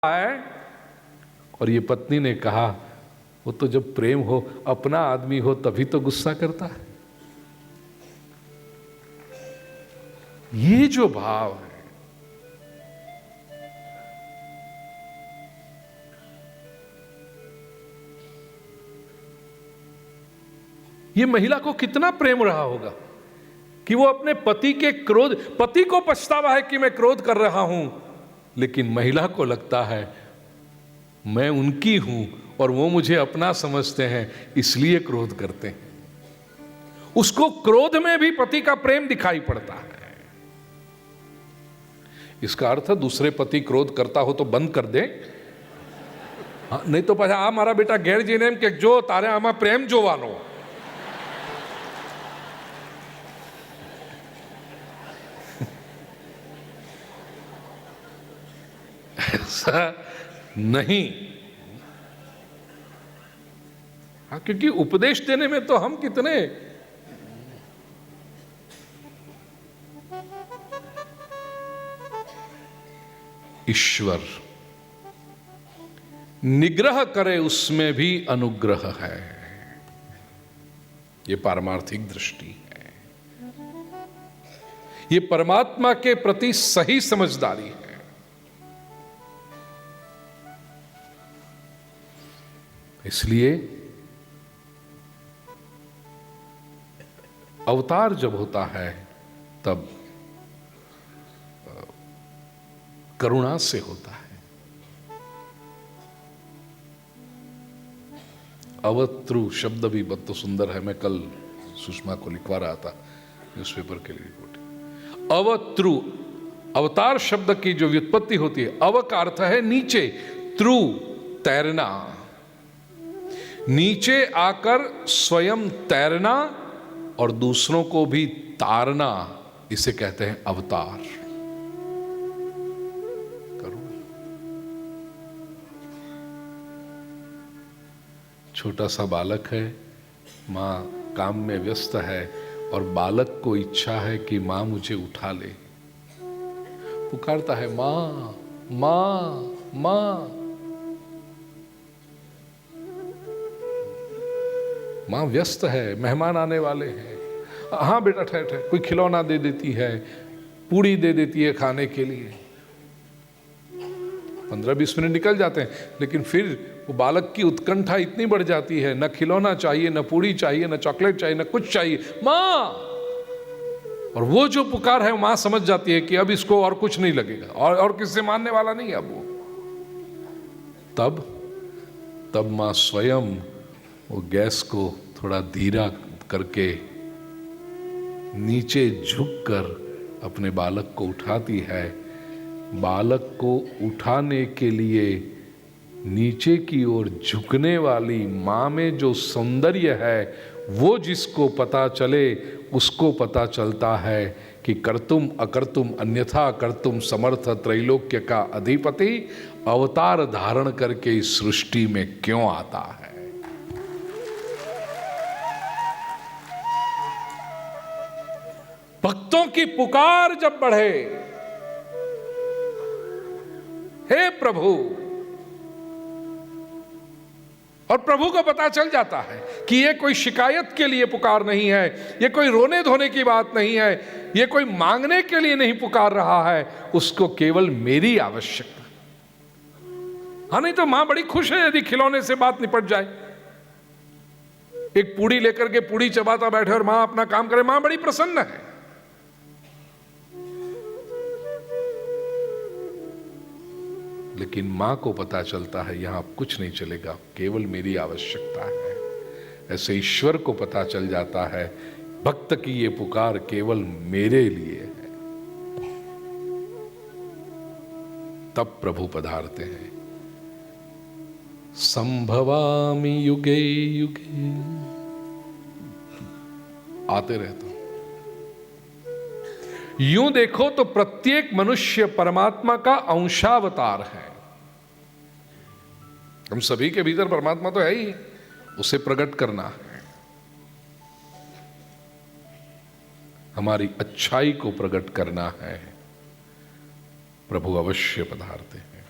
है। और ये पत्नी ने कहा, वो तो जब प्रेम हो, अपना आदमी हो, तभी तो गुस्सा करता है। ये जो भाव है, ये महिला को कितना प्रेम रहा होगा कि वो अपने पति के क्रोध, पति को पछतावा है कि मैं क्रोध कर रहा हूं, लेकिन महिला को लगता है मैं उनकी हूं और वो मुझे अपना समझते हैं, इसलिए क्रोध करते हैं। उसको क्रोध में भी पति का प्रेम दिखाई पड़ता है। इसका अर्थ दूसरे पति क्रोध करता हो तो बंद कर दे, नहीं तो पाछा आ मारा बेटा घेर जईने एम के जो तारे आमा प्रेम जोवानो। ऐसा नहीं। हाँ, क्योंकि उपदेश देने में तो हम कितने ईश्वर निग्रह करे उसमें भी अनुग्रह है। ये पारमार्थिक दृष्टि है, ये परमात्मा के प्रति सही समझदारी है। इसलिए अवतार जब होता है तब करुणा से होता है। अवतृ शब्द भी बहुत तो सुंदर है। मैं कल सुषमा को लिखवा रहा था न्यूज़पेपर के लिए रिपोर्ट। अवतृ, अवतार शब्द की जो व्युत्पत्ति होती है, अव का अर्थ है नीचे, त्रु तैरना, नीचे आकर स्वयं तैरना और दूसरों को भी तारना, इसे कहते हैं अवतार। छोटा सा बालक है, माँ काम में व्यस्त है और बालक को इच्छा है कि माँ मुझे उठा ले। पुकारता है माँ माँ माँ। माँ व्यस्त है, मेहमान आने वाले हैं। हाँ बेटा ठहर ठहर, कोई खिलौना दे देती है, पूड़ी दे देती है खाने के लिए। 15-20 मिनट निकल जाते हैं, लेकिन फिर वो बालक की उत्कंठा इतनी बढ़ जाती है, न खिलौना चाहिए, न पूड़ी चाहिए, न चॉकलेट चाहिए, न कुछ चाहिए, माँ। और वो जो पुकार है, माँ समझ जाती है कि अब इसको और कुछ नहीं लगेगा, और किससे मानने वाला नहीं है अब वो। तब माँ स्वयं वो गैस को थोड़ा धीरा करके नीचे झुककर अपने बालक को उठाती है। बालक को उठाने के लिए नीचे की ओर झुकने वाली माँ में जो सौंदर्य है, वो जिसको पता चले उसको पता चलता है कि कर्तुम अकर्तुम अन्यथा कर्तुम समर्थ त्रैलोक्य का अधिपति अवतार धारण करके इस सृष्टि में क्यों आता है। भक्तों की पुकार जब बढ़े, हे प्रभु, और प्रभु को पता चल जाता है कि ये कोई शिकायत के लिए पुकार नहीं है, ये कोई रोने धोने की बात नहीं है, ये कोई मांगने के लिए नहीं पुकार रहा है, उसको केवल मेरी आवश्यकता। हाँ, नहीं तो मां बड़ी खुश है यदि खिलौने से बात निपट जाए। एक पूड़ी लेकर के पूड़ी चबाता बैठे और मां अपना काम करे, मां बड़ी प्रसन्न है। लेकिन मां को पता चलता है यहां कुछ नहीं चलेगा, केवल मेरी आवश्यकता है। ऐसे ईश्वर को पता चल जाता है भक्त की ये पुकार केवल मेरे लिए है। तब प्रभु पधारते हैं। संभवामि युगे युगे, आते रहता हूं। यूं देखो तो प्रत्येक मनुष्य परमात्मा का अंशावतार है। हम सभी के भीतर परमात्मा तो है ही, उसे प्रकट करना है, हमारी अच्छाई को प्रकट करना है। प्रभु अवश्य पधारते हैं।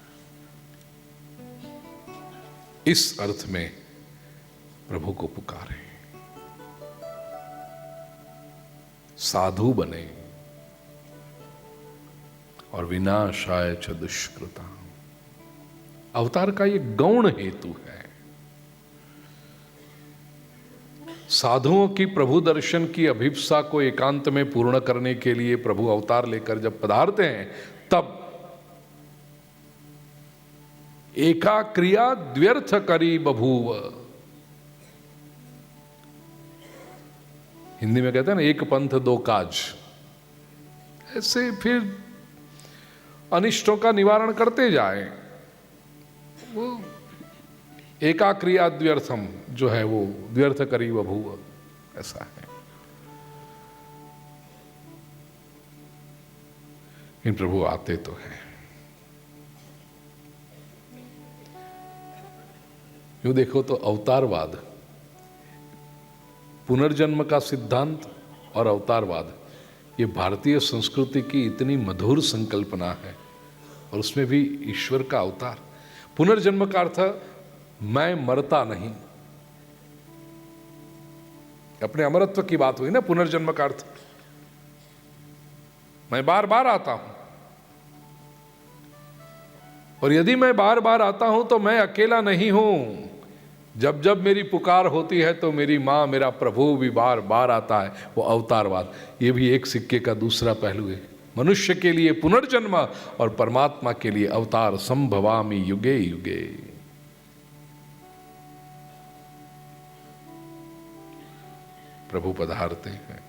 इस अर्थ में प्रभु को पुकारें, साधु बने और विनाशाय च दुष्कृता। अवतार का ये गौण हेतु है। साधुओं की प्रभु दर्शन की अभिप्सा को एकांत में पूर्ण करने के लिए प्रभु अवतार लेकर जब पधारते हैं, तब एका क्रिया द्व्यर्थ करी बभूव। हिंदी में कहते हैं ना, एक पंथ दो काज। ऐसे फिर अनिष्टों का निवारण करते जाए। वो एका क्रिया द्व्यर्थम जो है वो द्व्यर्थ करी बभूव, ऐसा है। इन प्रभु आते तो हैं। यूं देखो तो अवतारवाद, पुनर्जन्म का सिद्धांत और अवतारवाद, ये भारतीय संस्कृति की इतनी मधुर संकल्पना है, और उसमें भी ईश्वर का अवतार। पुनर्जन्म का अर्थ मैं मरता नहीं, अपने अमरत्व की बात हुई ना। पुनर्जन्म का अर्थ मैं बार बार आता हूं, और यदि मैं बार बार आता हूं तो मैं अकेला नहीं हूं। जब जब मेरी पुकार होती है तो मेरी मां, मेरा प्रभु भी बार बार आता है। वो अवतारवाद, ये भी एक सिक्के का दूसरा पहलू है। मनुष्य के लिए पुनर्जन्म और परमात्मा के लिए अवतार। संभवामि युगे युगे। प्रभु पधारते हैं।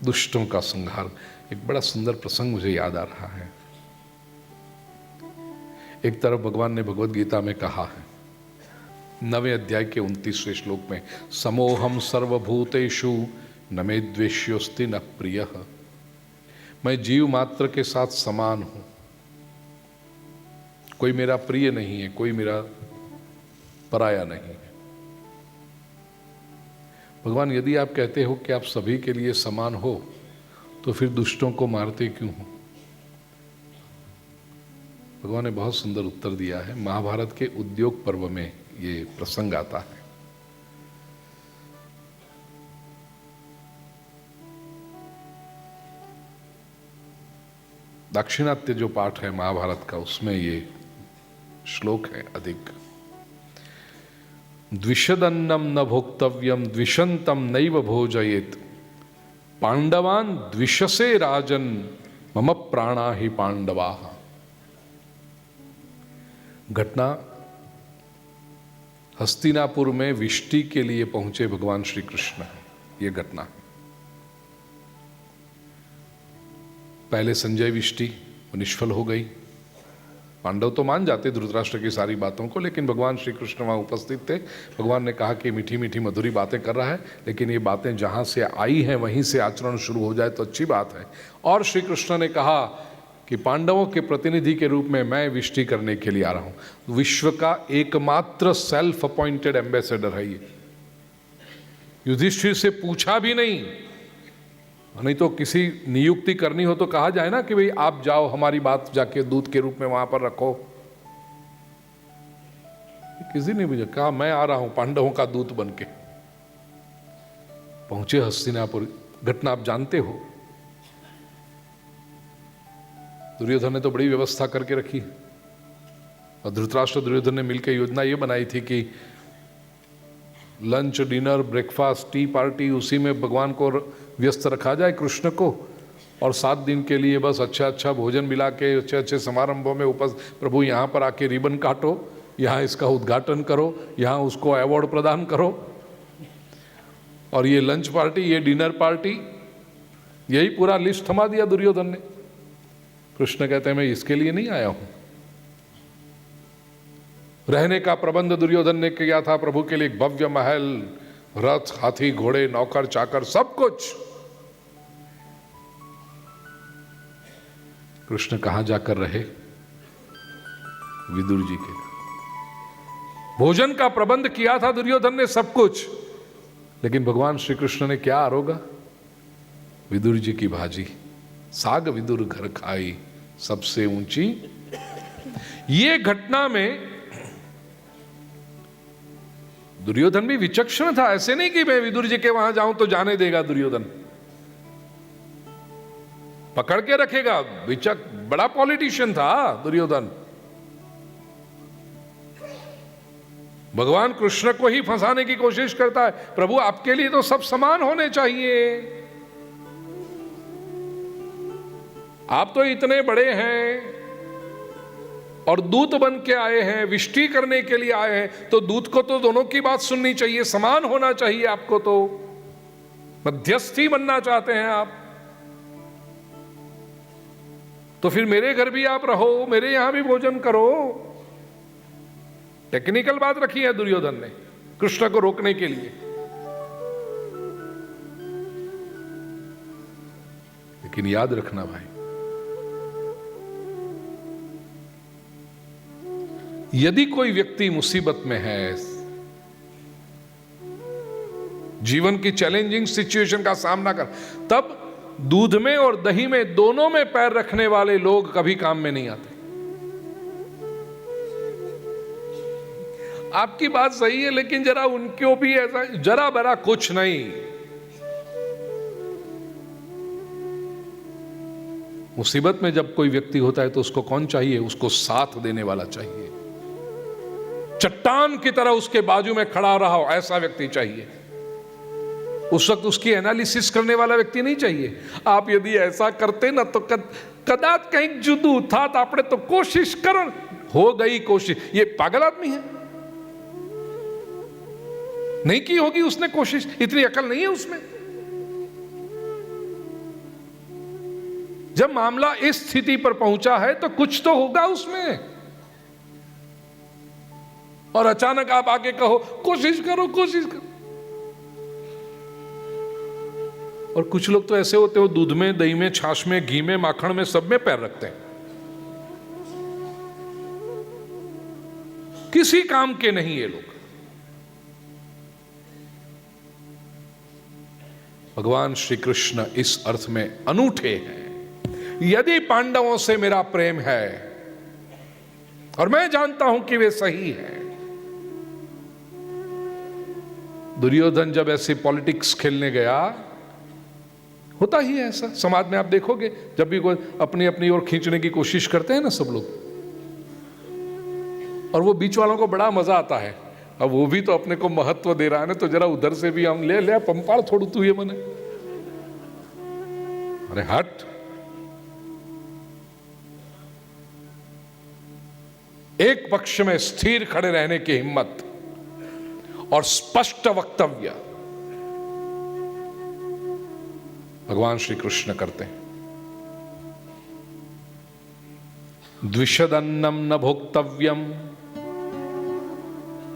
दुष्टों का संहार, एक बड़ा सुंदर प्रसंग मुझे याद आ रहा है। एक तरफ भगवान ने भगवद गीता में कहा है, 9वें अध्याय के 29वें श्लोक में, समोहम सर्वभूतेषु न मे द्वेष्योस्ति न प्रियः। मैं जीव मात्र के साथ समान हूं, कोई मेरा प्रिय नहीं है, कोई मेरा पराया नहीं है। भगवान, यदि आप कहते हो कि आप सभी के लिए समान हो, तो फिर दुष्टों को मारते क्यों हो? भगवान ने बहुत सुंदर उत्तर दिया है। महाभारत के उद्योग पर्व में ये प्रसंग आता है। दाक्षिणात्य जो पाठ है महाभारत का, उसमें ये श्लोक है अधिक। द्विषदन्नम न भोक्तव्यम द्विषंतम नैव भोजयेत, पांडवान द्विषसे राजन मम प्राणा ही पांडवाः। घटना, हस्तिनापुर में विष्टि के लिए पहुंचे भगवान श्री कृष्ण है। यह घटना है। पहले संजय विष्टि वो निष्फल हो गई। पांडव तो मान जाते धृतराष्ट्र की सारी बातों को, लेकिन भगवान श्री कृष्ण वहां उपस्थित थे। भगवान ने कहा कि मीठी मीठी मधुरी बातें कर रहा है, लेकिन ये बातें जहां से आई हैं वहीं से आचरण शुरू हो जाए तो अच्छी बात है। और श्री कृष्ण ने कहा कि पांडवों के प्रतिनिधि के रूप में मैं विष्टि करने के लिए आ रहा हूं। विश्व का एकमात्र सेल्फ अपॉइंटेड एम्बेसडर है ये। युधिष्ठिर से पूछा भी नहीं तो किसी नियुक्ति करनी हो तो कहा जाए ना कि भाई आप जाओ, हमारी बात जाके दूत के रूप में वहां पर रखो। किसी ने भी कहा मैं आ रहा हूं पांडवों का दूत बन के। पहुंचे हस्तिनापुर। घटना आप जानते हो। दुर्योधन ने तो बड़ी व्यवस्था करके रखी, और धृतराष्ट्र दुर्योधन ने मिलकर योजना ये बनाई थी कि lunch, dinner, breakfast, T party, उसी में भगवान को व्यस्त रखा जाए कृष्ण को, और 7 दिन के लिए बस अच्छा अच्छा भोजन मिला के अच्छे अच्छे समारंभों में उपस्थित। प्रभु यहाँ पर आके रिबन काटो, यहाँ इसका उद्घाटन करो, यहाँ उसको अवार्ड प्रदान करो, और ये लंच पार्टी, ये डिनर पार्टी, यही पूरा लिस्ट थमा दिया दुर्योधन ने। कृष्ण कहते हैं मैं इसके लिए नहीं आया हूं। रहने का प्रबंध दुर्योधन ने किया था प्रभु के लिए, भव्य महल, रथ, हाथी, घोड़े, नौकर, चाकर, सब कुछ। कृष्ण कहां जाकर रहे? विदुर जी के। भोजन का प्रबंध किया था दुर्योधन ने, सब कुछ, लेकिन भगवान श्री कृष्ण ने क्या आरोगा? विदुर जी की भाजी। साग विदुर घर खाई, सबसे ऊंची ये घटना में दुर्योधन भी विचक्षण था। ऐसे नहीं कि मैं विदुर जी के वहां जाऊं तो जाने देगा दुर्योधन, पकड़ के रखेगा। बड़ा पॉलिटिशियन था दुर्योधन। भगवान कृष्ण को ही फंसाने की कोशिश करता है। प्रभु आपके लिए तो सब समान होने चाहिए, आप तो इतने बड़े हैं और दूत बन के आए हैं, विष्टि करने के लिए आए हैं, तो दूत को तो दोनों की बात सुननी चाहिए, समान होना चाहिए। आपको तो मध्यस्थी बनना चाहते हैं आप, तो फिर मेरे घर भी आप रहो, मेरे यहां भी भोजन करो। टेक्निकल बात रखी है दुर्योधन ने कृष्ण को रोकने के लिए। लेकिन याद रखना भाई, यदि कोई व्यक्ति मुसीबत में है, जीवन की चैलेंजिंग सिचुएशन का सामना कर, तब दूध में और दही में दोनों में पैर रखने वाले लोग कभी काम में नहीं आते। आपकी बात सही है, लेकिन जरा उनको भी ऐसा जरा बरा कुछ नहीं। मुसीबत में जब कोई व्यक्ति होता है तो उसको कौन चाहिए? उसको साथ देने वाला चाहिए। चट्टान की तरह उसके बाजू में खड़ा रहा हो, ऐसा व्यक्ति चाहिए। उस वक्त उसकी एनालिसिस करने वाला व्यक्ति नहीं चाहिए। आप यदि ऐसा करते ना तो कदाच कहीं जुदू था, आपने तो कोशिश करो, हो गई कोशिश। ये पागल आदमी है, नहीं की होगी उसने कोशिश, इतनी अकल नहीं है उसमें। जब मामला इस स्थिति पर पहुंचा है तो कुछ तो होगा उसमें, और अचानक आप आके कहो कोशिश करो कोशिश करो। और कुछ लोग तो ऐसे होते हो, दूध में, दही में, छाछ में, घी में, माखन में, सब में पैर रखते हैं, किसी काम के नहीं ये लोग। भगवान श्री कृष्ण इस अर्थ में अनूठे हैं। यदि पांडवों से मेरा प्रेम है और मैं जानता हूं कि वे सही हैं, दुर्योधन जब ऐसे पॉलिटिक्स खेलने गया, होता ही है ऐसा समाज में। आप देखोगे जब भी कोई अपनी अपनी ओर खींचने की कोशिश करते हैं ना सब लोग, और वो बीच वालों को बड़ा मजा आता है। अब वो भी तो अपने को महत्व दे रहा है ना, तो जरा उधर से भी हम ले पंपाड़ छोड़ू तू ये मने, अरे हट। एक पक्ष में स्थिर खड़े रहने की हिम्मत और स्पष्ट वक्तव्य भगवान श्री कृष्ण करते हैं। द्विषदन्नम न भोक्तव्यम,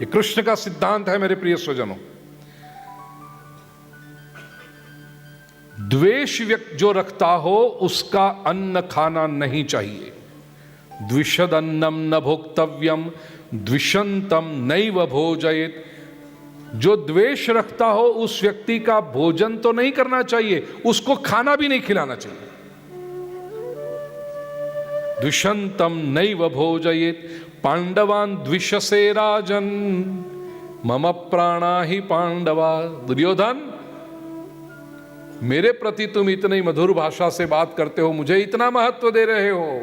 ये कृष्ण का सिद्धांत है मेरे प्रिय स्वजनों। द्वेष व्यक्ति जो रखता हो उसका अन्न खाना नहीं चाहिए। द्विषदन्नम न भोक्तव्यम द्विषंतम नैव भोजयेत। जो द्वेष रखता हो उस व्यक्ति का भोजन तो नहीं करना चाहिए, उसको खाना भी नहीं खिलाना चाहिए। द्विषंतम नैव भोजयेत पांडवान द्विषसे राजन मम प्राणा ही पांडवा। दुर्योधन, मेरे प्रति तुम इतनी मधुर भाषा से बात करते हो, मुझे इतना महत्व दे रहे हो,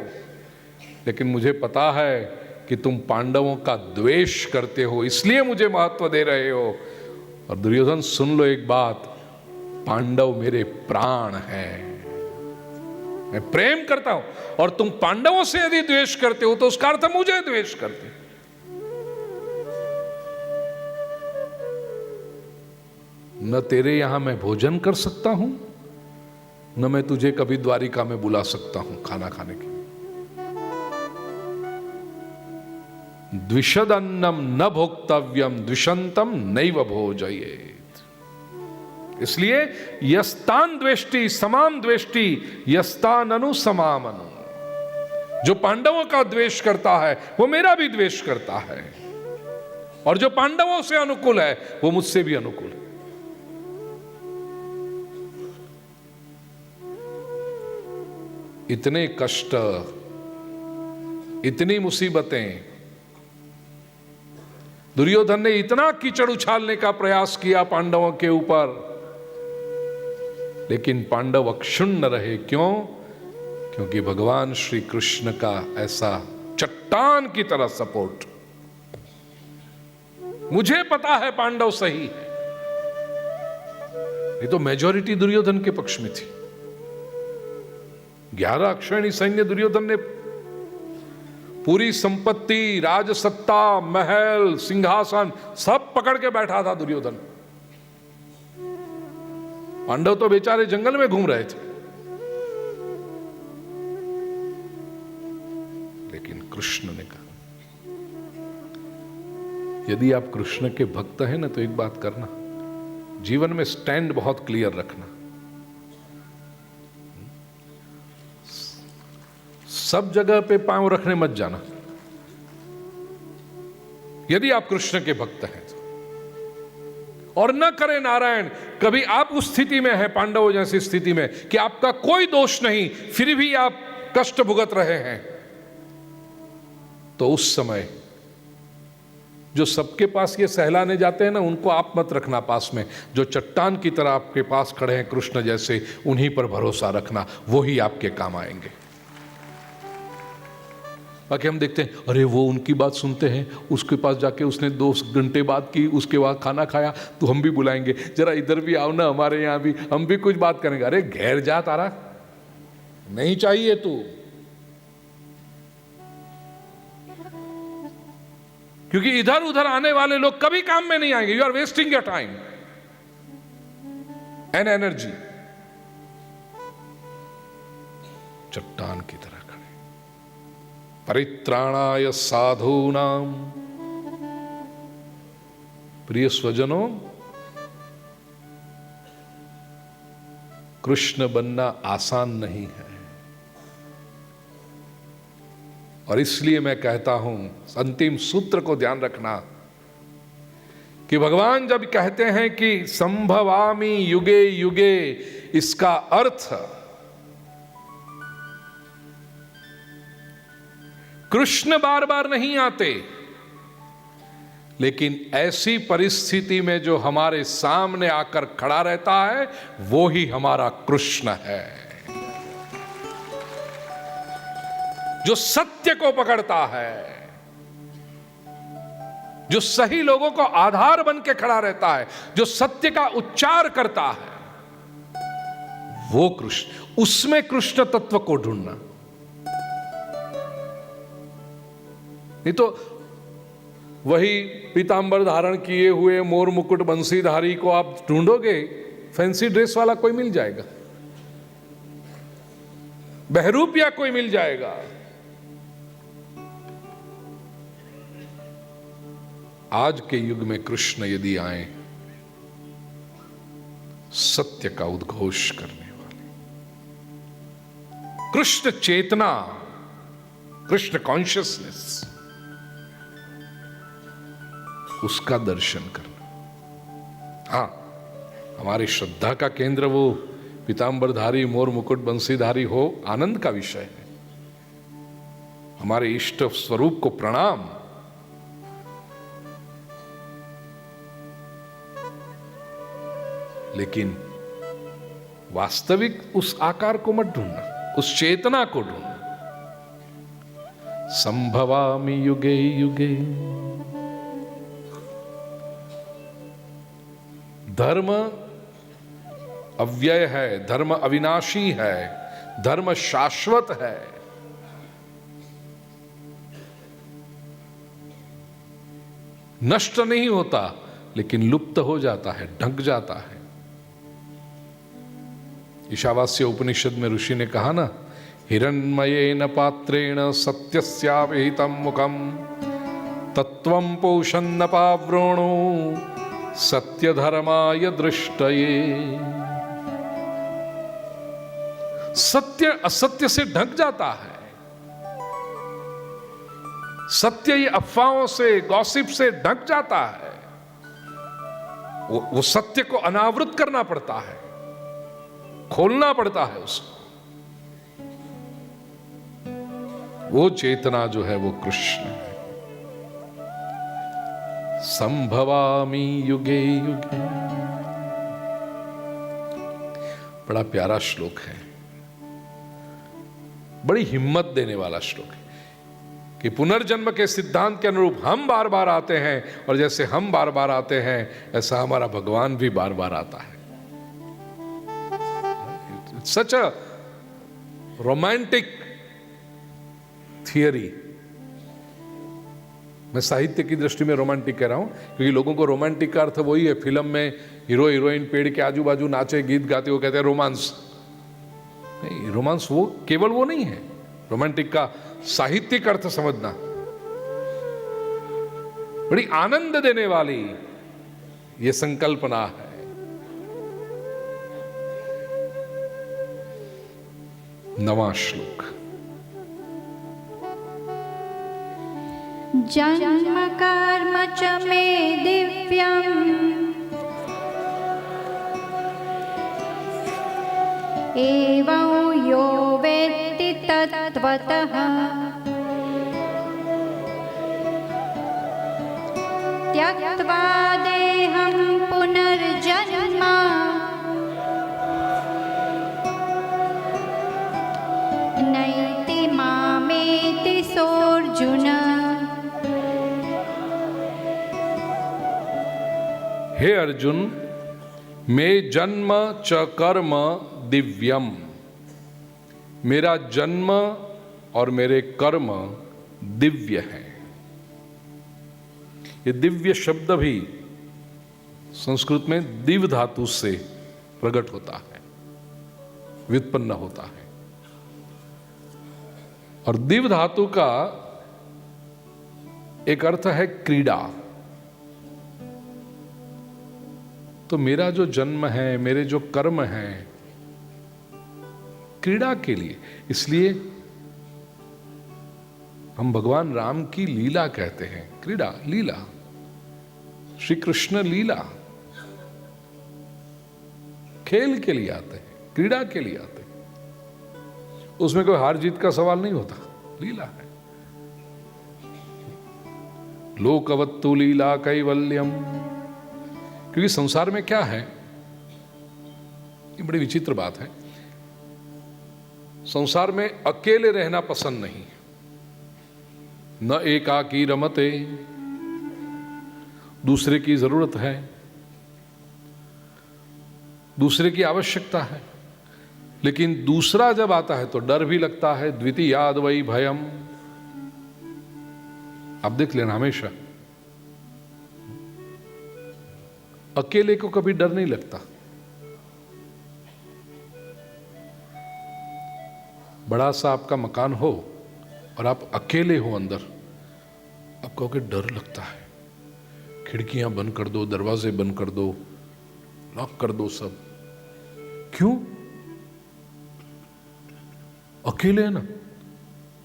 लेकिन मुझे पता है कि तुम पांडवों का द्वेष करते हो, इसलिए मुझे महत्व दे रहे हो। और दुर्योधन सुन लो एक बात, पांडव मेरे प्राण हैं, मैं प्रेम करता हूं, और तुम पांडवों से यदि द्वेष करते हो तो उसका अर्थ मुझे द्वेष करते हो। न तेरे यहां मैं भोजन कर सकता हूं, न मैं तुझे कभी द्वारिका में बुला सकता हूं खाना खाने के लिए। द्विषदन्नम न भोक्तव्यम द्विषंतम नैव भोजयेत। इसलिए यस्तान द्वेष्टि समाम द्वेष्टि यस्तान अनु समाम अनु। जो पांडवों का द्वेष करता है वो मेरा भी द्वेष करता है, और जो पांडवों से अनुकूल है वो मुझसे भी अनुकूल है। इतने कष्ट इतनी मुसीबतें, दुर्योधन ने इतना कीचड़ उछालने का प्रयास किया पांडवों के ऊपर, लेकिन पांडव अक्षुण्ण रहे। क्यों? क्योंकि भगवान श्री कृष्ण का ऐसा चट्टान की तरह सपोर्ट। मुझे पता है पांडव सही है, नहीं तो मेजॉरिटी दुर्योधन के पक्ष में थी। 11 अक्षौहिणी सैन्य दुर्योधन ने, पूरी संपत्ति, राजसत्ता, महल, सिंहासन सब पकड़ के बैठा था दुर्योधन। पांडव तो बेचारे जंगल में घूम रहे थे। लेकिन कृष्ण ने कहा, यदि आप कृष्ण के भक्त हैं ना, तो एक बात करना, जीवन में स्टैंड बहुत क्लियर रखना। सब जगह पे पांव रखने मत जाना, यदि आप कृष्ण के भक्त हैं तो। और न करे नारायण, कभी आप उस स्थिति में हैं, पांडवों जैसी स्थिति में, कि आपका कोई दोष नहीं, फिर भी आप कष्ट भुगत रहे हैं, तो उस समय जो सबके पास ये सहलाने जाते हैं ना, उनको आप मत रखना पास में। जो चट्टान की तरह आपके पास खड़े हैं कृष्ण जैसे, उन्हीं पर भरोसा रखना, वो ही आपके काम आएंगे। बाकी हम देखते हैं, अरे वो उनकी बात सुनते हैं, उसके पास जाके उसने 2 घंटे बात की, उसके बाद खाना खाया, तो हम भी बुलाएंगे, जरा इधर भी आओ ना, हमारे यहां भी, हम भी कुछ बात करेंगे। अरे घेर जा तारा, नहीं चाहिए तू। क्योंकि इधर उधर आने वाले लोग कभी काम में नहीं आएंगे। You are wasting your time and energy. चट्टान की तरह खड़े। परित्राणाय साधूनाम, प्रिय स्वजनों, कृष्ण बनना आसान नहीं है। और इसलिए मैं कहता हूं, अंतिम सूत्र को ध्यान रखना, कि भगवान जब कहते हैं कि संभवामि युगे युगे, इसका अर्थ कृष्ण बार बार नहीं आते, लेकिन ऐसी परिस्थिति में जो हमारे सामने आकर खड़ा रहता है, वो ही हमारा कृष्ण है। जो सत्य को पकड़ता है, जो सही लोगों को आधार बन के खड़ा रहता है, जो सत्य का उच्चार करता है, वो कृष्ण। उसमें कृष्ण तत्व को ढूंढना। नहीं तो वही पीतांबर धारण किए हुए मोर मुकुट बंसीधारी को आप ढूंढोगे, फैंसी ड्रेस वाला कोई मिल जाएगा, बहरूपिया कोई मिल जाएगा। आज के युग में कृष्ण यदि आए, सत्य का उद्घोष करने वाले, कृष्ण चेतना, कृष्ण कॉन्शियसनेस, उसका दर्शन करना। हां, हमारी श्रद्धा का केंद्र वो पीतांबरधारी मोर मुकुट बंसीधारी हो, आनंद का विषय है। हमारे इष्ट स्वरूप को प्रणाम। लेकिन वास्तविक उस आकार को मत ढूंढना, उस चेतना को ढूंढना। संभवामि युगे युगे, धर्म अव्यय है, धर्म अविनाशी है, धर्म शाश्वत है। नष्ट नहीं होता, लेकिन लुप्त हो जाता है, ढक जाता है। ईशावास्य उपनिषद में ऋषि ने कहा ना, हिरण्मयेन पात्रेण सत्यस्याभिहितं मुखम तत्वं पोषन्न पाव्रोणो सत्यधर्माय दृष्टये। सत्य असत्य से ढक जाता है, सत्य ये अफवाहों से, गॉसिप से ढक जाता है। वो सत्य को अनावृत करना पड़ता है, खोलना पड़ता है उसको। वो चेतना जो है वो कृष्ण है। संभवामि युगे युगे, बड़ा प्यारा श्लोक है, बड़ी हिम्मत देने वाला श्लोक है कि पुनर्जन्म के सिद्धांत के अनुरूप हम बार बार आते हैं, और जैसे हम बार बार आते हैं ऐसा हमारा भगवान भी बार बार आता है। सच अ रोमांटिक थियरी। मैं साहित्य की दृष्टि में रोमांटिक कह रहा हूं, क्योंकि लोगों को रोमांटिक का अर्थ वही है, फिल्म में हीरो हीरोइन पेड़ के आजू बाजू नाचे गीत गाते, वो कहते हैं रोमांस। नहीं, रोमांस वो केवल वो नहीं है। रोमांटिक का साहित्यिक अर्थ समझना, बड़ी आनंद देने वाली ये संकल्पना है। नवा श्लोक। जन्म कर्म च मे दिव्यम् एवं यो वेत्ति तत्त्वतः त्यक्त्वा देहं पुनर्जन्म नैति मामेति सोऽर्जुन। हे अर्जुन, मे जन्म च कर्म दिव्यम, मेरा जन्म और मेरे कर्म दिव्य हैं। ये दिव्य शब्द भी संस्कृत में दिव धातु से प्रकट होता है, व्युत्पन्न होता है। और दिव धातु का एक अर्थ है क्रीड़ा। तो मेरा जो जन्म है, मेरे जो कर्म हैं, क्रीड़ा के लिए, इसलिए हम भगवान राम की लीला कहते हैं। क्रीड़ा, लीला, श्री कृष्ण लीला, खेल के लिए आते हैं, क्रीड़ा के लिए आते हैं। उसमें कोई हार जीत का सवाल नहीं होता, लीला है। लोकवत्तु लीला कैवल्यम। क्योंकि संसार में क्या है, ये बड़ी विचित्र बात है, संसार में अकेले रहना पसंद नहीं। न एकाकी रमते, दूसरे की जरूरत है, दूसरे की आवश्यकता है। लेकिन दूसरा जब आता है तो डर भी लगता है। द्वितीयाद वै भयम, आप देख लेना, हमेशा अकेले को कभी डर नहीं लगता। बड़ा सा आपका मकान हो और आप अकेले हो अंदर, आप कहोगे डर लगता है, खिड़कियां बंद कर दो, दरवाजे बंद कर दो, लॉक कर दो सब। क्यों? अकेले है ना,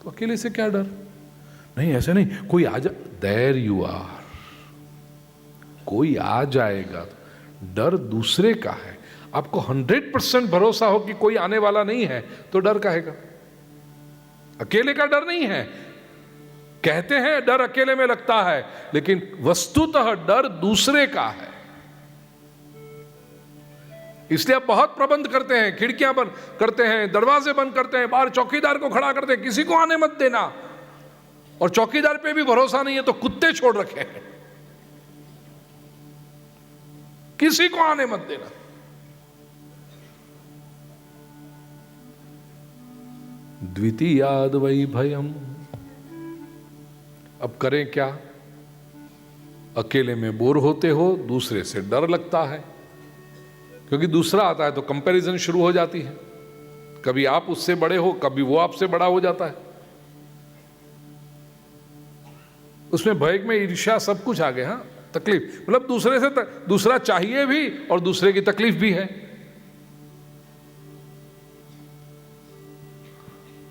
तो अकेले से क्या डर? नहीं, ऐसे नहीं, कोई आ जा, देयर यू आर, कोई आ जाएगा। डर दूसरे का है। आपको 100% भरोसा हो कि कोई आने वाला नहीं है तो डर काहेगा? अकेले का डर नहीं है। कहते हैं डर अकेले में लगता है, लेकिन वस्तुतः डर दूसरे का है। इसलिए आप बहुत प्रबंध करते हैं, खिड़कियां बंद करते हैं, दरवाजे बंद करते हैं, बाहर चौकीदार को खड़ा करते हैं, किसी को आने मत देना। और चौकीदार पे भी भरोसा नहीं है तो कुत्ते छोड़ रखे हैं, किसी को आने मत देना। द्वितीयाद वै भयम। अब करें क्या? अकेले में बोर होते हो, दूसरे से डर लगता है, क्योंकि दूसरा आता है तो कंपैरिजन शुरू हो जाती है। कभी आप उससे बड़े हो, कभी वो आपसे बड़ा हो जाता है। उसमें भय में ईर्ष्या सब कुछ आ गया। हाँ, तकलीफ, मतलब दूसरे से दूसरा चाहिए भी और दूसरे की तकलीफ भी है।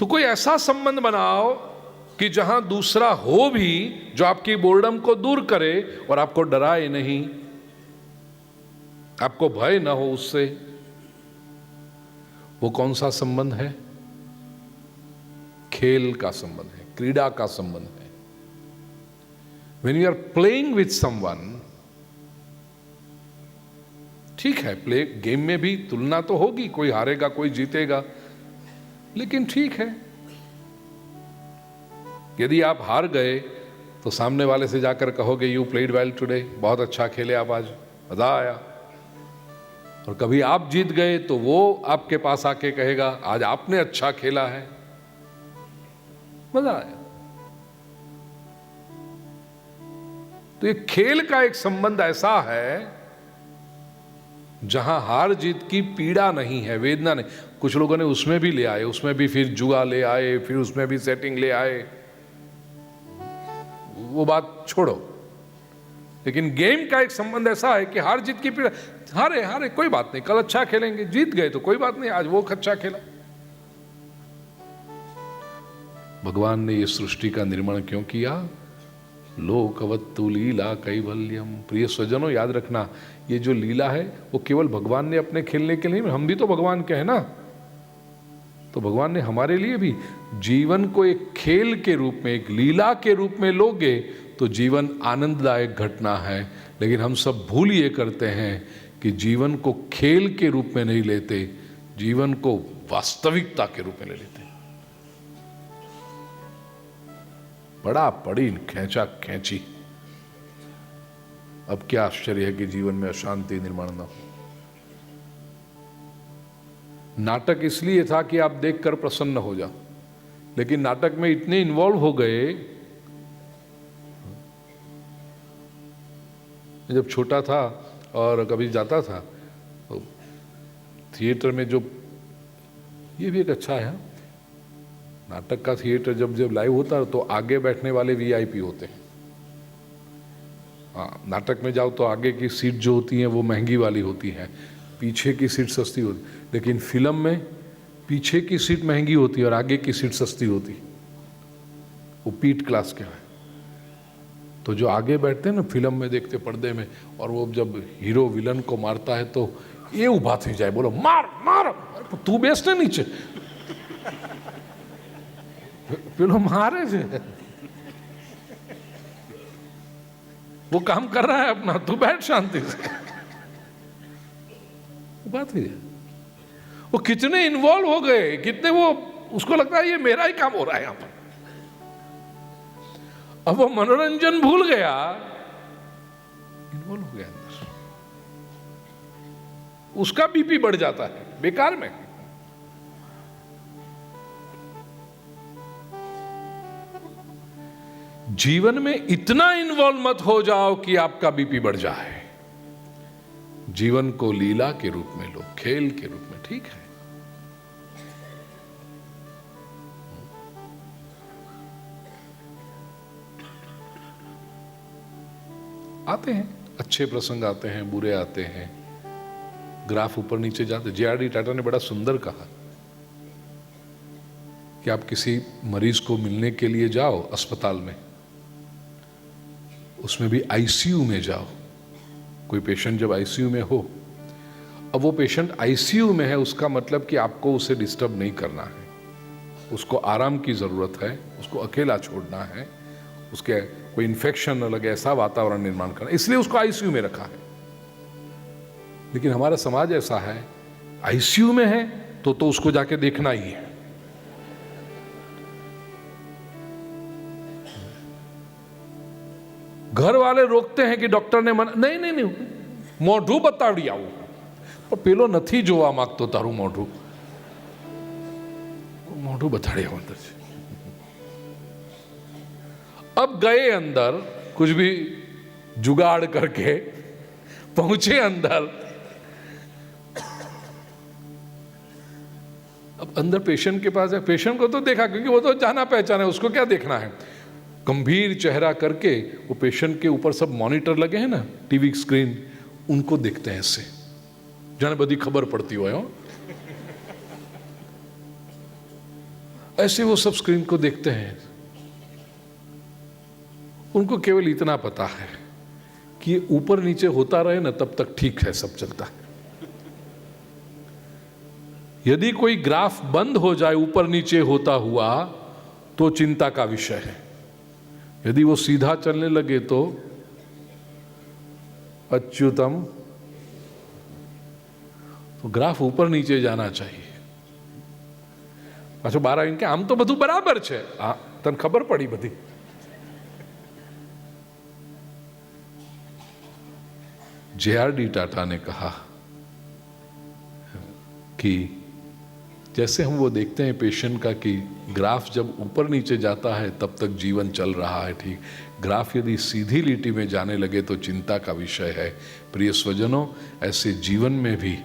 तो कोई ऐसा संबंध बनाओ कि जहां दूसरा हो भी, जो आपकी बोर्डम को दूर करे और आपको डराए नहीं, आपको भय ना हो उससे। वो कौन सा संबंध है? खेल का संबंध है। क्रीड़ा का संबंध है। When you are playing with someone, ठीक है, प्ले गेम में भी तुलना तो होगी, कोई हारेगा कोई जीतेगा, लेकिन ठीक है। यदि आप हार गए तो सामने वाले से जाकर कहोगे यू प्लेड वेल टुडे, बहुत अच्छा खेले आप, आज मजा आया। और कभी आप जीत गए तो वो आपके पास आके कहेगा आज आपने अच्छा खेला है, मजा आया। तो ये खेल का एक संबंध ऐसा है जहां हार जीत की पीड़ा नहीं है, वेदना नहीं। कुछ लोगों ने उसमें भी ले आए, उसमें भी फिर जुआ ले आए, फिर उसमें भी सेटिंग ले आए, वो बात छोड़ो। लेकिन गेम का एक संबंध ऐसा है कि हार जीत की पीड़ा, हारे हारे कोई बात नहीं, कल अच्छा खेलेंगे, जीत गए तो कोई बात नहीं, आज वो अच्छा खेला। भगवान ने ये सृष्टि का निर्माण क्यों किया? लोकवत्तु लीला कैवल्यम। प्रिय स्वजनों, याद रखना, ये जो लीला है वो केवल भगवान ने अपने खेलने के लिए, हम भी तो भगवान के हैं ना, तो भगवान ने हमारे लिए भी जीवन को एक खेल के रूप में, एक लीला के रूप में लोगे तो जीवन आनंददायक घटना है। लेकिन हम सब भूल ये करते हैं कि जीवन को खेल के रूप में नहीं लेते, जीवन को वास्तविकता के रूप में ले लेते। बड़ा पड़ी खेचा खेची। अब क्या आश्चर्य है कि जीवन में अशांति निर्माण न हो। नाटक इसलिए था कि आप देखकर प्रसन्न हो जाओ, लेकिन नाटक में इतने इन्वॉल्व हो गए। जब छोटा था और कभी जाता था तो थिएटर में, जो ये भी एक अच्छा है, नाटक का थिएटर जब लाइव होता है तो आगे बैठने वाले वीआईपी होते हैं। हाँ, नाटक में जाओ तो आगे की सीट जो होती है वो महंगी वाली होती है, पीछे की सीट सस्ती होती। लेकिन फिल्म में पीछे की सीट महंगी होती है और आगे की सीट सस्ती होती, वो पीट क्लास के है। तो जो आगे बैठते हैं ना फिल्म में, देखते पर्दे में, और वो जब हीरो विलन को मारता है तो ये उभा थी जाए, बोलो मार मार, तू बेचते नीचे, पेलो मारे से, वो काम कर रहा है अपना, तू बैठ शांति से। बात है, वो कितने इन्वॉल्व हो गए, कितने वो, उसको लगता है ये मेरा ही काम हो रहा है यहां पर। अब वो मनोरंजन भूल गया, इन्वॉल्व हो गया अंदर, उसका बीपी बढ़ जाता है बेकार में। जीवन में इतना इन्वॉल्व मत हो जाओ कि आपका बीपी बढ़ जाए। जीवन को लीला के रूप में लो, खेल के रूप में, ठीक है। आते हैं अच्छे प्रसंग, आते हैं बुरे आते हैं, ग्राफ ऊपर नीचे जाते। जे.आर.डी. टाटा ने बड़ा सुंदर कहा कि आप किसी मरीज को मिलने के लिए जाओ अस्पताल में, उसमें भी आईसीयू में जाओ। कोई पेशेंट जब आईसीयू में हो, अब वो पेशेंट आईसीयू में है, उसका मतलब कि आपको उसे डिस्टर्ब नहीं करना है, उसको आराम की ज़रूरत है, उसको अकेला छोड़ना है, उसके कोई इन्फेक्शन न लगे ऐसा वातावरण निर्माण करना, इसलिए उसको आईसीयू में रखा है। लेकिन हमारा समाज ऐसा है, आईसीयू में है तो उसको जाके देखना ही है। घर वाले रोकते हैं कि डॉक्टर ने मना, नहीं नहीं नहीं, मोढ़ू बतावड़ी आओ, पर पेलो नथी जोवा मांगतो तारू मोढ़ू, मोढ़ू बताड़ी आओ अंदर से। अब गए अंदर, कुछ भी जुगाड़ करके पहुंचे अंदर। अब अंदर पेशेंट के पास है, पेशेंट को तो देखा क्योंकि वो तो जाना पहचाना है, उसको क्या देखना है। गंभीर चेहरा करके वो पेशेंट के ऊपर सब मॉनिटर लगे हैं ना, टीवी स्क्रीन, उनको देखते हैं ऐसे, जाने बदी खबर पड़ती हो। ऐसे वो सब स्क्रीन को देखते हैं। उनको केवल इतना पता है कि ऊपर नीचे होता रहे ना, तब तक ठीक है, सब चलता है। यदि कोई ग्राफ बंद हो जाए ऊपर नीचे होता हुआ तो चिंता का विषय है। यदि वो सीधा चलने लगे तो अच्युतम, तो ग्राफ ऊपर नीचे जाना चाहिए। अच्छा 12 इनके आम तो બધું બરાબર છે, હા તને ખબર પડી બધી। JRD टाटा ने कहा कि जैसे हम वो देखते हैं पेशेंट का कि ग्राफ जब ऊपर नीचे जाता है तब तक जीवन चल रहा है, ठीक, ग्राफ यदि सीधी लिटी में जाने लगे तो चिंता का विषय है। प्रिय स्वजनों, ऐसे जीवन में भी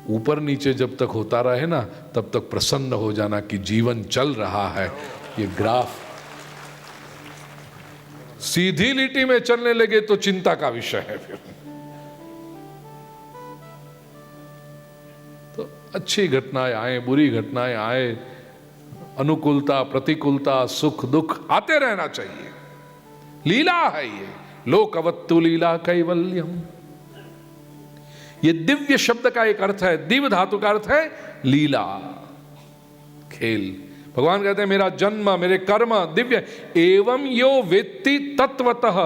ऊपर नीचे जब तक होता रहे ना, तब तक प्रसन्न हो जाना कि जीवन चल रहा है। ये ग्राफ सीधी लिटी में चलने लगे तो चिंता का विषय है। फिर तो अच्छी घटनाएं आए, बुरी घटनाएं आए, अनुकूलता प्रतिकूलता सुख दुख आते रहना चाहिए। लीला है ये, लोकवत्तु लीला कैवल्यम। ये दिव्य शब्द का एक अर्थ है, दिव्य धातु का अर्थ है लीला, खेल। भगवान कहते हैं मेरा जन्म मेरे कर्म दिव्य। एवं यो वेत्ति तत्वतः,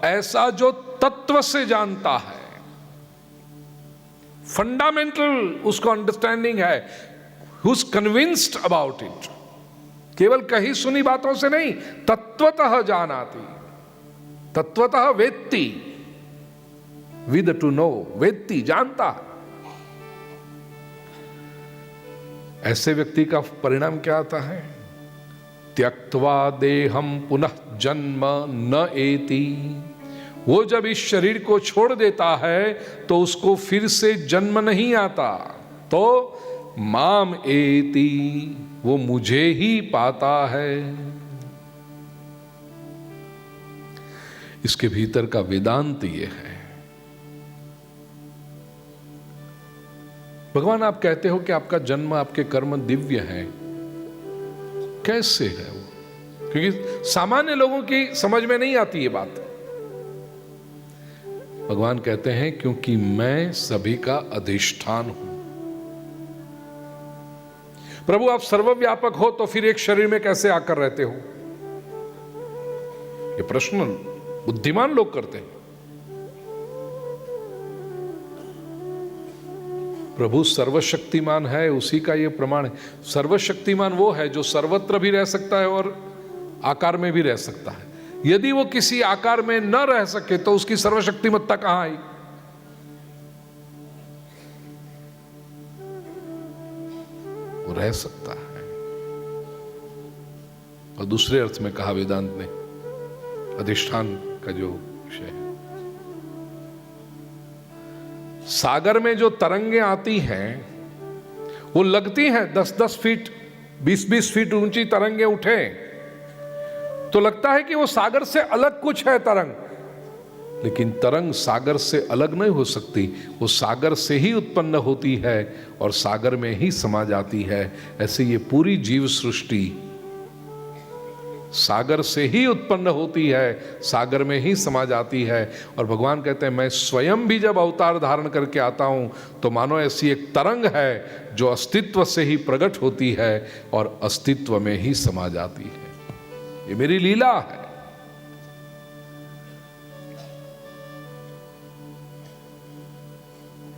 ऐसा जो तत्व से जानता है, फंडामेंटल उसको अंडरस्टैंडिंग है, who is convinced about it, केवल कही सुनी बातों से नहीं, तत्वतः जानाति, तत्वतः वेत्ति, विद टू नो, वेत्ति जानता। ऐसे व्यक्ति का परिणाम क्या आता है? त्यक्त्वा देहम पुनः जन्म न एति। वो जब इस शरीर को छोड़ देता है तो उसको फिर से जन्म नहीं आता। तो माम एति, वो मुझे ही पाता है। इसके भीतर का वेदांत ये है। भगवान आप कहते हो कि आपका जन्म आपके कर्म दिव्य है, कैसे है वो? क्योंकि सामान्य लोगों की समझ में नहीं आती ये बात। भगवान कहते हैं क्योंकि मैं सभी का अधिष्ठान हूं। प्रभु आप सर्वव्यापक हो तो फिर एक शरीर में कैसे आकर रहते हो? ये प्रश्न बुद्धिमान लोग करते हैं। प्रभु सर्वशक्तिमान है, उसी का ये प्रमाण है। सर्वशक्तिमान वो है जो सर्वत्र भी रह सकता है और आकार में भी रह सकता है। यदि वो किसी आकार में न रह सके तो उसकी सर्वशक्तिमत्ता कहां आई? वो रह सकता है। और दूसरे अर्थ में कहा वेदांत ने, अधिष्ठान का जो विषय है, सागर में जो तरंगें आती हैं वो लगती हैं 10-10 फीट 20-20 फीट ऊंची तरंगें उठे तो लगता है कि वो सागर से अलग कुछ है तरंग, लेकिन तरंग सागर से अलग नहीं हो सकती। वो सागर से ही उत्पन्न होती है और सागर में ही समा जाती है। ऐसे ये पूरी जीव सृष्टि सागर से ही उत्पन्न होती है, सागर में ही समा जाती है। और भगवान कहते हैं मैं स्वयं भी जब अवतार धारण करके आता हूं तो मानो ऐसी एक तरंग है जो अस्तित्व से ही प्रकट होती है और अस्तित्व में ही समा जाती है। ये मेरी लीला है।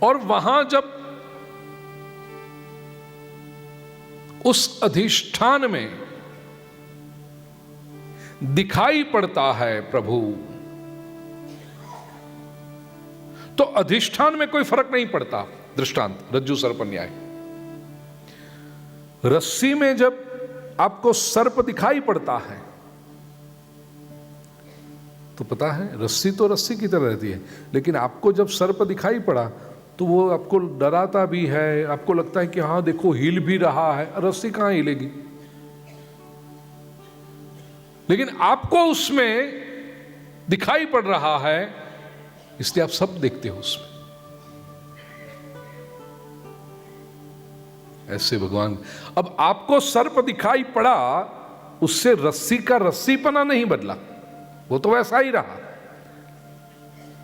और वहां जब उस अधिष्ठान में दिखाई पड़ता है प्रभु, तो अधिष्ठान में कोई फर्क नहीं पड़ता। दृष्टांत रज्जु सर्प न्याय। रस्सी में जब आपको सर्प दिखाई पड़ता है तो पता है रस्सी तो रस्सी की तरह रहती है, लेकिन आपको जब सर्प दिखाई पड़ा तो वो आपको डराता भी है, आपको लगता है कि हाँ देखो हिल भी रहा है। रस्सी कहां हिलेगी? लेकिन आपको उसमें दिखाई पड़ रहा है, इसलिए आप सब देखते हो उसमें। ऐसे भगवान, अब आपको सर्प दिखाई पड़ा, उससे रस्सी का रस्सीपना नहीं बदला, वो तो वैसा ही रहा।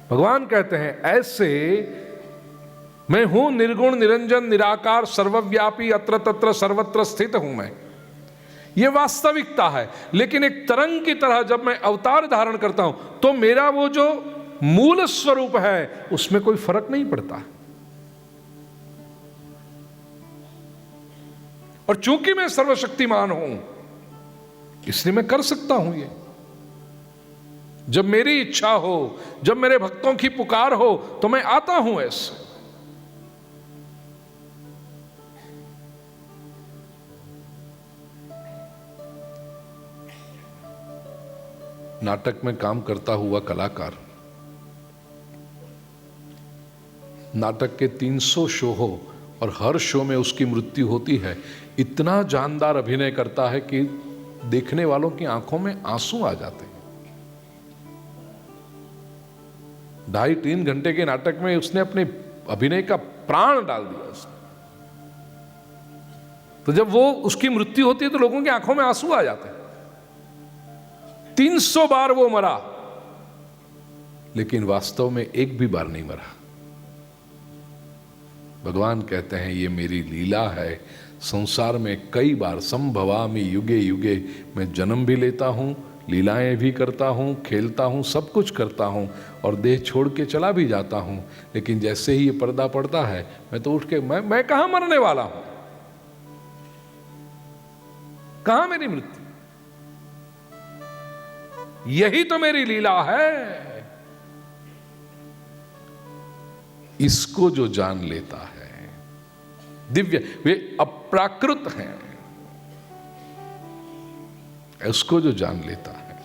भगवान कहते हैं ऐसे मैं हूं निर्गुण निरंजन निराकार सर्वव्यापी अत्र तत्र सर्वत्र स्थित हूं मैं। ये वास्तविकता है। लेकिन एक तरंग की तरह जब मैं अवतार धारण करता हूं तो मेरा वो जो मूल स्वरूप है उसमें कोई फर्क नहीं पड़ता। और चूंकि मैं सर्वशक्तिमान हूं इसलिए मैं कर सकता हूं ये। जब मेरी इच्छा हो, जब मेरे भक्तों की पुकार हो तो मैं आता हूं ऐसे। नाटक में काम करता हुआ कलाकार नाटक के 300 शो हो और हर शो में उसकी मृत्यु होती है, इतना जानदार अभिनय करता है कि देखने वालों की आंखों में आंसू आ जाते हैं। 2.5-3 घंटे के नाटक में उसने अपने अभिनय का प्राण डाल दिया उसने। तो जब वो उसकी मृत्यु होती है तो लोगों की आंखों में आंसू आ जाते हैं। 300 बार वो मरा लेकिन वास्तव में एक भी बार नहीं मरा। भगवान कहते हैं ये मेरी लीला है। संसार में कई बार संभवामि युगे युगे, मैं जन्म भी लेता हूं, लीलाएं भी करता हूं, खेलता हूं, सब कुछ करता हूं और देह छोड़ के चला भी जाता हूं। लेकिन जैसे ही ये पर्दा पड़ता है मैं तो उठ के मैं कहां मरने वाला हूं, कहां मेरी मृत्यु। यही तो मेरी लीला है। इसको जो जान लेता है, दिव्य, वे अप्राकृत हैं, उसको जो जान लेता है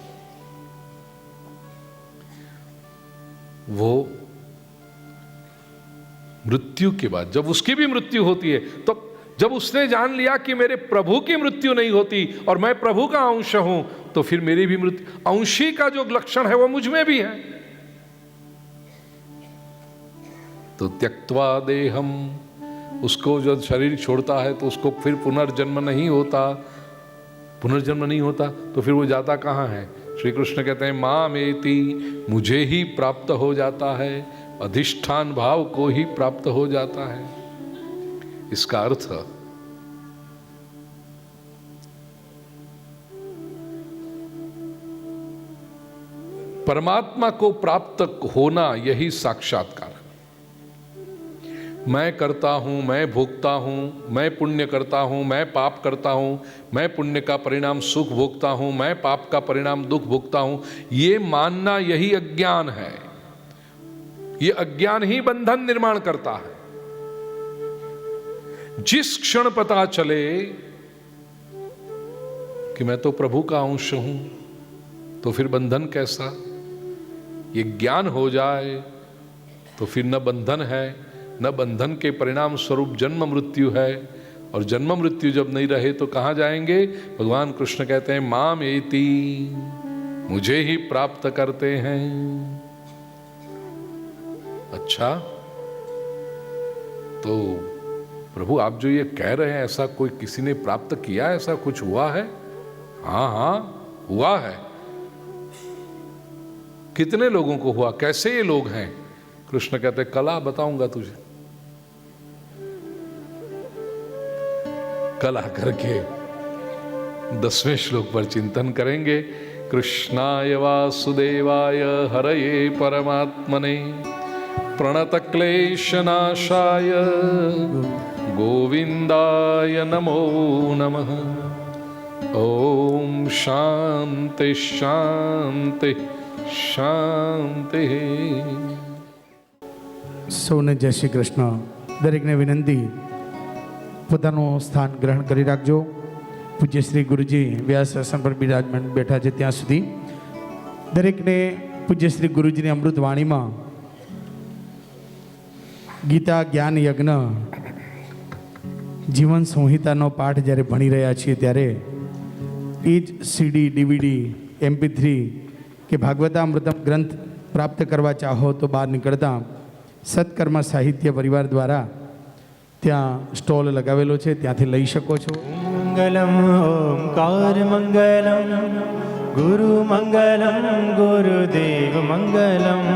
वो मृत्यु के बाद, जब उसकी भी मृत्यु होती है, तो जब उसने जान लिया कि मेरे प्रभु की मृत्यु नहीं होती और मैं प्रभु का अंश हूं, तो फिर मेरी भी मृत्यु, अंशी का जो लक्षण है वो मुझ में भी है। तो त्यक्त्वा देहम, उसको जब शरीर छोड़ता है तो उसको फिर पुनर्जन्म नहीं होता। पुनर्जन्म नहीं होता तो फिर वो जाता कहां है? श्री कृष्ण कहते हैं मामेति, मुझे ही प्राप्त हो जाता है, अधिष्ठान भाव को ही प्राप्त हो जाता है। इसका अर्थ परमात्मा को प्राप्त होना यही साक्षात्कार। मैं करता हूं, मैं भोगता हूं, मैं पुण्य करता हूं, मैं पाप करता हूं, मैं पुण्य का परिणाम सुख भोगता हूं, मैं पाप का परिणाम दुख भोगता हूं, ये मानना यही अज्ञान है। ये अज्ञान ही बंधन निर्माण करता है। जिस क्षण पता चले कि मैं तो प्रभु का अंश हूं, तो फिर बंधन कैसा? ये ज्ञान हो जाए तो फिर न बंधन है, न बंधन के परिणाम स्वरूप जन्म मृत्यु है। और जन्म मृत्यु जब नहीं रहे तो कहां जाएंगे? भगवान कृष्ण कहते हैं माम एति, मुझे ही प्राप्त करते हैं। अच्छा, तो प्रभु आप जो ये कह रहे हैं, ऐसा कोई किसी ने प्राप्त किया, ऐसा कुछ हुआ है? हाँ हुआ है। कितने लोगों को हुआ? कैसे ये लोग हैं? कृष्ण कहते कला बताऊंगा तुझे। कल आकर के 10वें श्लोक पर चिंतन करेंगे। कृष्णाय वासुदेवाय हरये परमात्मने प्रणतक्लेशनाशाय गोविंदाय नमो नमः। ओम शांति शांति शांति। સૌને જય શ્રી કૃષ્ણ. દરેકને વિનંતી પોતાનું સ્થાન ગ્રહણ કરી રાખજો. પૂજ્ય શ્રી ગુરુજી વ્યાસાસન પર બિરાજમાન બેઠા છે ત્યાં સુધી દરેકને પૂજ્ય શ્રી ગુરુજીની અમૃત વાણીમાં ગીતા જ્ઞાન યજ્ઞ જીવન સંહિતાનો પાઠ જ્યારે ભણી રહ્યા છીએ ત્યારે એ જ CD, DVD, MP3 કે ભાગવતામૃતમ ગ્રંથ પ્રાપ્ત કરવા ચાહો તો બહાર નીકળતા સત્કર્મ સાહિત્ય પરિવાર દ્વારા ત્યાં સ્ટોલ લગાવેલો છે, ત્યાંથી લઈ શકો છો. મંગલમ ઓમકાર મંગલમ ગુરુ મંગલમ ગુરુદેવ મંગલમ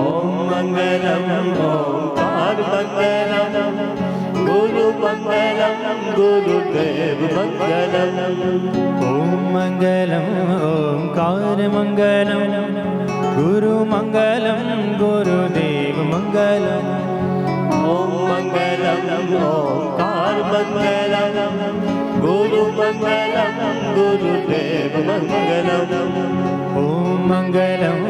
ઓમ મંગલમ ઓમકાર મંગલમ गुरुमङ्गलं गुरुदेवमङ्गलम् ॐ मङ्गलम् ओङ्कारमङ्गलं गुरुमङ्गलं गुरुदेवमङ्गलम् ॐ मङ्गलम् ओङ्कारमङ्गलं गुरुमङ्गलं गुरुदेवमङ्गलम् ॐ मङ्गलम्